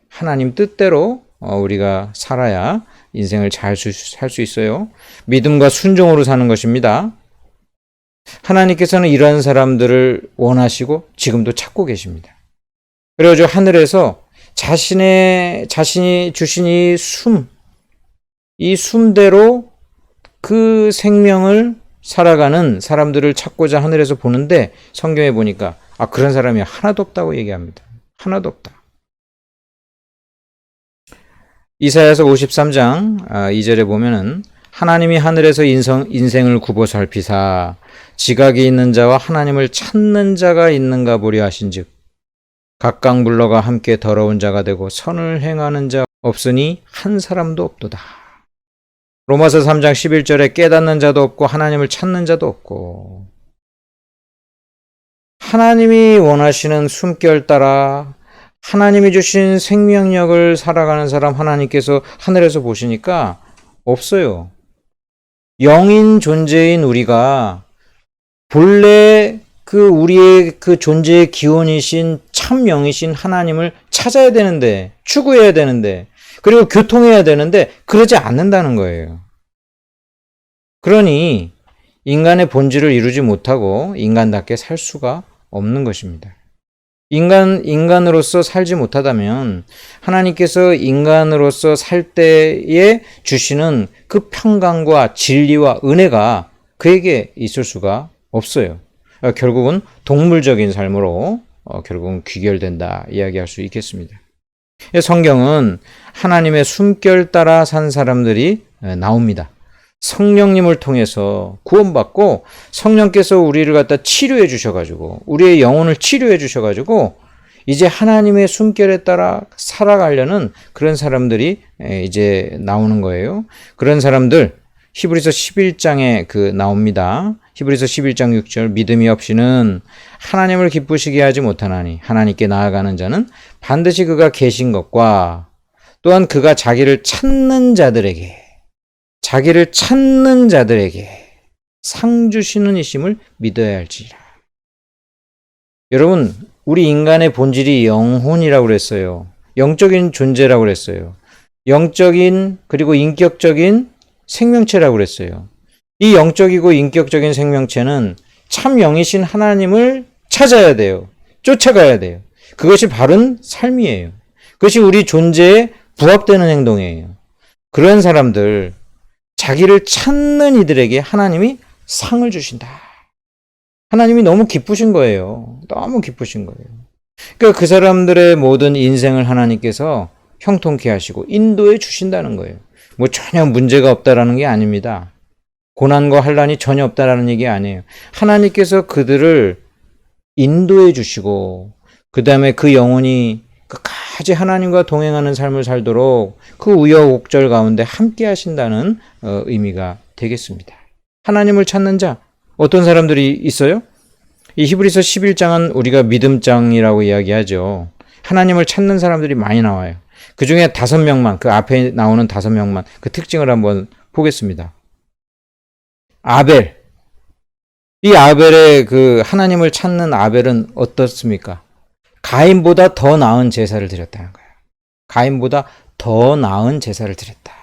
하나님 뜻대로 우리가 살아야 인생을 잘 살 수 있어요. 믿음과 순종으로 사는 것입니다. 하나님께서는 이러한 사람들을 원하시고 지금도 찾고 계십니다. 그래서 하늘에서 자신이 주신 이 숨대로 그 생명을 살아가는 사람들을 찾고자 하늘에서 보는데 성경에 보니까 그런 사람이 하나도 없다고 얘기합니다. 하나도 없다. 이사야서 53장 2절에 보면은 하나님이 하늘에서 인생을 굽어 살피사 지각이 있는 자와 하나님을 찾는 자가 있는가 보려 하신즉 각각 물러가 함께 더러운 자가 되고 선을 행하는 자 없으니 한 사람도 없도다. 로마서 3장 11절에 깨닫는 자도 없고 하나님을 찾는 자도 없고 하나님이 원하시는 숨결 따라 하나님이 주신 생명력을 살아가는 사람 하나님께서 하늘에서 보시니까 없어요. 영인 존재인 우리가 본래 그 우리의 그 존재의 기원이신 참 영이신 하나님을 찾아야 되는데 추구해야 되는데 그리고 교통해야 되는데 그러지 않는다는 거예요. 그러니 인간의 본질을 이루지 못하고 인간답게 살 수가 없는 것입니다. 인간으로서 살지 못하다면 하나님께서 인간으로서 살 때에 주시는 그 평강과 진리와 은혜가 그에게 있을 수가 없어요. 결국은 동물적인 삶으로 결국은 귀결된다 이야기할 수 있겠습니다. 성경은 하나님의 숨결 따라 산 사람들이 나옵니다. 성령님을 통해서 구원받고 성령께서 우리를 갖다 치료해 주셔가지고 우리의 영혼을 치료해 주셔가지고 이제 하나님의 숨결에 따라 살아가려는 그런 사람들이 이제 나오는 거예요. 그런 사람들 히브리서 11장에 나옵니다. 히브리서 11장 6절 믿음이 없이는 하나님을 기쁘시게 하지 못하나니 하나님께 나아가는 자는 반드시 그가 계신 것과 또한 그가 자기를 찾는 자들에게 상 주시는 이심을 믿어야 할지라. 여러분, 우리 인간의 본질이 영혼이라고 그랬어요. 영적인 존재라고 그랬어요. 영적인 그리고 인격적인 생명체라고 그랬어요. 이 영적이고 인격적인 생명체는 참 영이신 하나님을 찾아야 돼요. 쫓아가야 돼요. 그것이 바른 삶이에요. 그것이 우리 존재에 부합되는 행동이에요. 그런 사람들, 자기를 찾는 이들에게 하나님이 상을 주신다. 하나님이 너무 기쁘신 거예요. 너무 기쁘신 거예요. 그러니까 그 사람들의 모든 인생을 하나님께서 형통케 하시고 인도해 주신다는 거예요. 뭐 전혀 문제가 없다라는 게 아닙니다. 고난과 환난이 전혀 없다라는 얘기 아니에요. 하나님께서 그들을 인도해 주시고 그 다음에 그 영혼이 끝까지 하나님과 동행하는 삶을 살도록 그 우여곡절 가운데 함께 하신다는 의미가 되겠습니다. 하나님을 찾는 자, 어떤 사람들이 있어요? 이 히브리서 11장은 우리가 믿음장이라고 이야기하죠. 하나님을 찾는 사람들이 많이 나와요. 그 중에 5명만, 그 앞에 나오는 5명만 그 특징을 한번 보겠습니다. 아벨. 이 아벨의 하나님을 찾는 아벨은 어떻습니까? 가인보다 더 나은 제사를 드렸다는 거예요. 가인보다 더 나은 제사를 드렸다.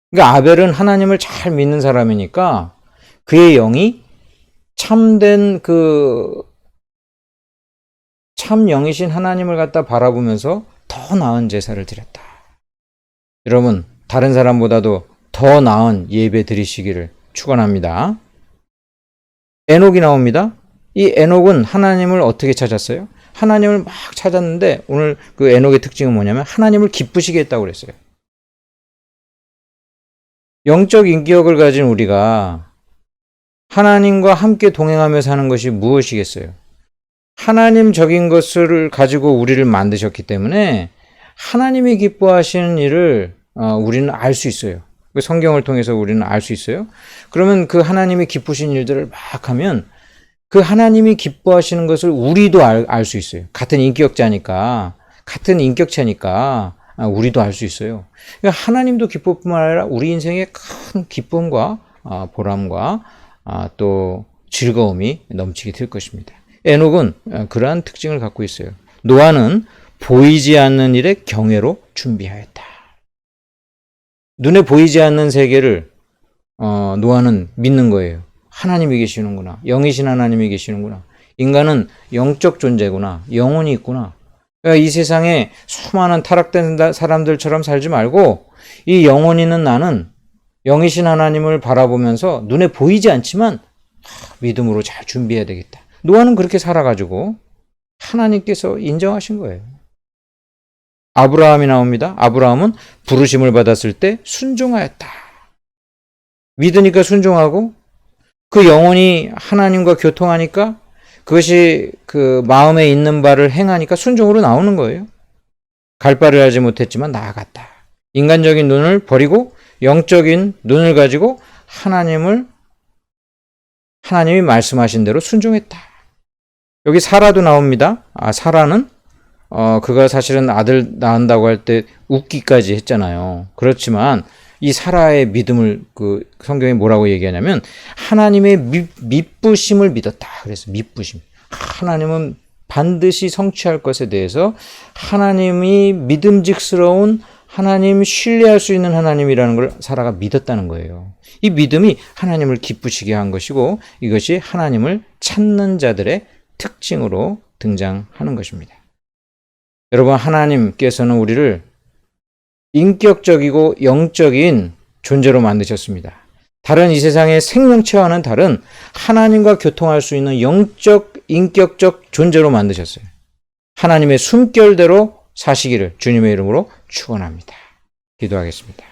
그러니까 아벨은 하나님을 잘 믿는 사람이니까 그의 영이 참된 참 영이신 하나님을 갖다 바라보면서 더 나은 제사를 드렸다. 여러분, 다른 사람보다도 더 나은 예배 드리시기를 축원합니다. 에녹이 나옵니다. 이 에녹은 하나님을 어떻게 찾았어요? 하나님을 막 찾았는데 오늘 그 에녹의 특징은 뭐냐면 하나님을 기쁘시게 했다고 그랬어요. 영적 인격을 가진 우리가 하나님과 함께 동행하며 사는 것이 무엇이겠어요? 하나님적인 것을 가지고 우리를 만드셨기 때문에 하나님이 기뻐하시는 일을 우리는 알 수 있어요. 성경을 통해서 우리는 알 수 있어요. 그러면 그 하나님이 기쁘신 일들을 막 하면 그 하나님이 기뻐하시는 것을 우리도 알 수 있어요. 같은 인격체니까 우리도 알 수 있어요. 그러니까 하나님도 기쁠 뿐만 아니라 우리 인생에 큰 기쁨과 보람과 또 즐거움이 넘치게 될 것입니다. 에녹은 그러한 특징을 갖고 있어요. 노아는 보이지 않는 일에 경외로 준비하였다. 눈에 보이지 않는 세계를 노아는 믿는 거예요. 하나님이 계시는구나. 영이신 하나님이 계시는구나. 인간은 영적 존재구나. 영혼이 있구나. 그러니까 이 세상에 수많은 타락된 사람들처럼 살지 말고 이 영혼이 있는 나는 영이신 하나님을 바라보면서 눈에 보이지 않지만 믿음으로 잘 준비해야 되겠다. 노아는 그렇게 살아가지고 하나님께서 인정하신 거예요. 아브라함이 나옵니다. 아브라함은 부르심을 받았을 때 순종하였다. 믿으니까 순종하고 그 영혼이 하나님과 교통하니까 그것이 그 마음에 있는 바를 행하니까 순종으로 나오는 거예요. 갈 바를 하지 못했지만 나아갔다. 인간적인 눈을 버리고 영적인 눈을 가지고 하나님이 말씀하신 대로 순종했다. 여기 사라도 나옵니다. 사라는 그가 사실은 아들 낳는다고 할 때 웃기까지 했잖아요. 그렇지만 이 사라의 믿음을 성경이 뭐라고 얘기하냐면 하나님의 믿부심을 믿었다. 그래서 믿부심. 하나님은 반드시 성취할 것에 대해서 하나님이 믿음직스러운 하나님 신뢰할 수 있는 하나님이라는 걸 사라가 믿었다는 거예요. 이 믿음이 하나님을 기쁘시게 한 것이고 이것이 하나님을 찾는 자들의 특징으로 등장하는 것입니다. 여러분, 하나님께서는 우리를 인격적이고 영적인 존재로 만드셨습니다. 다른 이 세상의 생명체와는 다른 하나님과 교통할 수 있는 영적, 인격적 존재로 만드셨어요. 하나님의 숨결대로 사시기를 주님의 이름으로 축원합니다. 기도하겠습니다.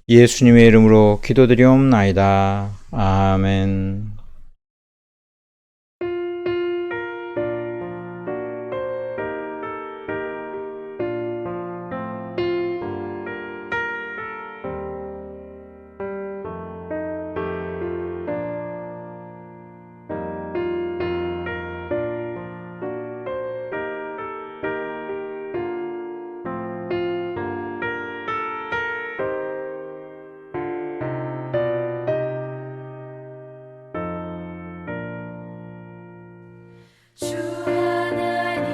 예수님의 이름으로 기도드리옵나이다. 아멘. 주 하나님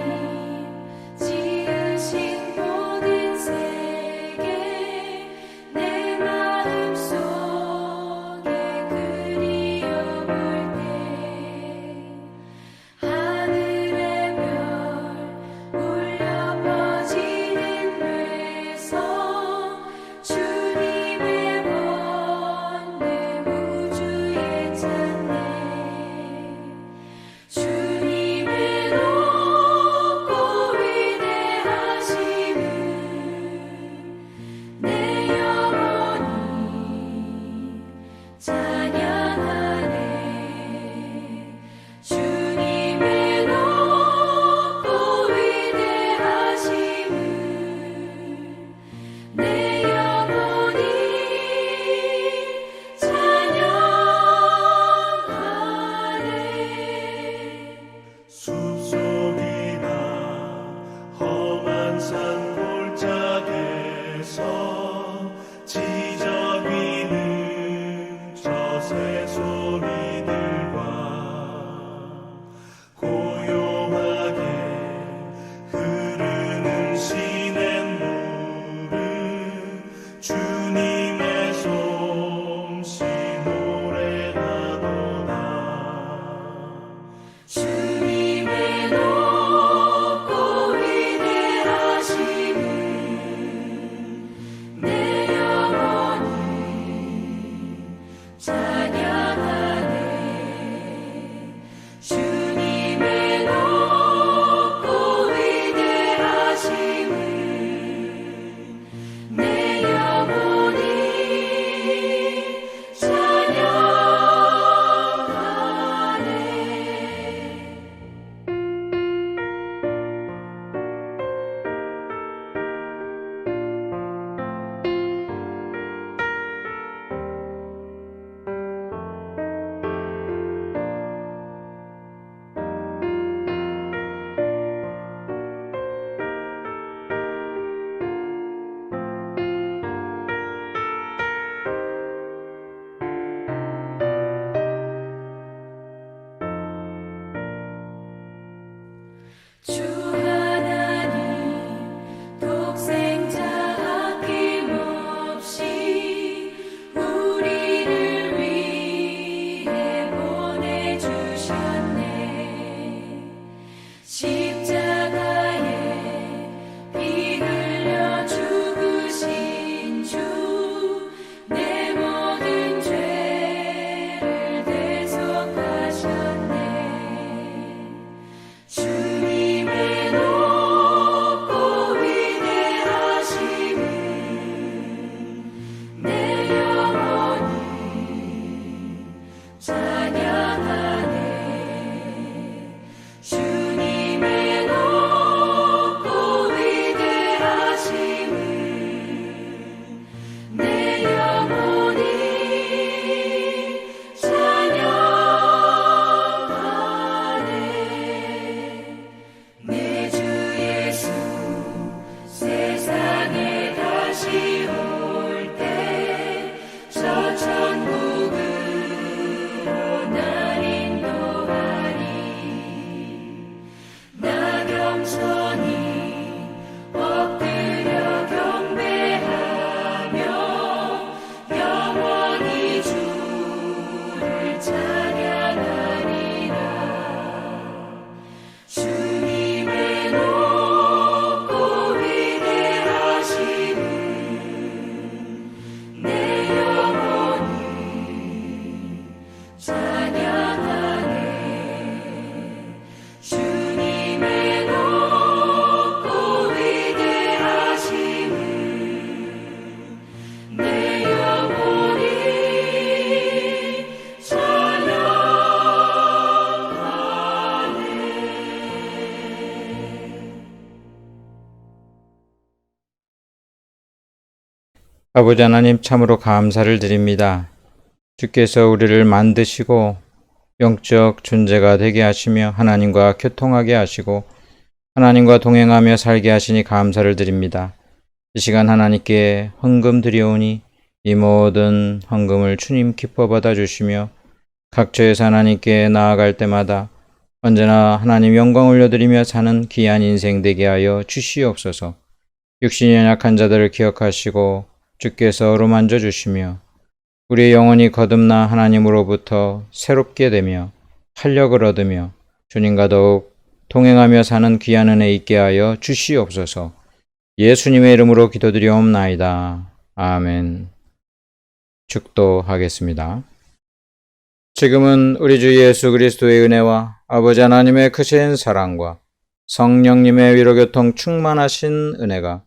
지으신 모든 세계 내 마음속에 그리워볼 때 하늘의 별 울려 퍼지는 외성 주님의 번뇌 우주에 찬네 주님의 높고 위대하심을 내 영혼이 찬양하네 주님의 높고 위대하심을 내 영혼이 찬양하네 숲속이나 험한 산 골짜기에서 지저 귀는 저 새소리들과 고요하게 흐르는 시냇물은 주님의 솜씨 노래하도다. 주님의 높고 위대하심을 내 영혼이 찬양하네 주님의 높고 위대하심을 내 영혼이 찬양하네 주 하나님 독생자 아낌없이 우리를 위해 보내주셨네 십자가에 피 흘려 죽으신 주 내 모든 죄를 대속하셨네 주님의 아버지 하나님 참으로 감사를 드립니다. 주께서 우리를 만드시고 영적 존재가 되게 하시며 하나님과 교통하게 하시고 하나님과 동행하며 살게 하시니 감사를 드립니다. 이 시간 하나님께 헌금 드려오니 이 모든 헌금을 주님 기뻐 받아주시며 각처에서 하나님께 나아갈 때마다 언제나 하나님 영광 올려드리며 사는 귀한 인생 되게 하여 주시옵소서. 육신이 연약한 자들을 기억하시고 주께서 어루만져 주시며 우리의 영혼이 거듭나 하나님으로부터 새롭게 되며 활력을 얻으며 주님과 더욱 동행하며 사는 귀한 은혜 있게 하여 주시옵소서. 예수님의 이름으로 기도드리옵나이다. 아멘. 축도하겠습니다. 지금은 우리 주 예수 그리스도의 은혜와 아버지 하나님의 크신 사랑과 성령님의 위로교통 충만하신 은혜가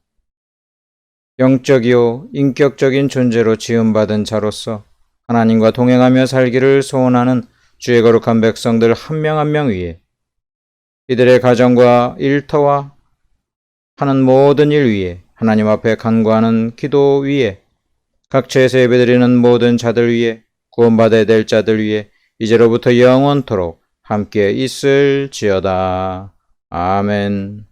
영적이요 인격적인 존재로 지음받은 자로서 하나님과 동행하며 살기를 소원하는 주의 거룩한 백성들 한 명 한 명 위에 이들의 가정과 일터와 하는 모든 일 위에 하나님 앞에 간구하는 기도 위에 각처에서 예배드리는 모든 자들 위에 구원받아야 될 자들 위에 이제로부터 영원토록 함께 있을지어다. 아멘.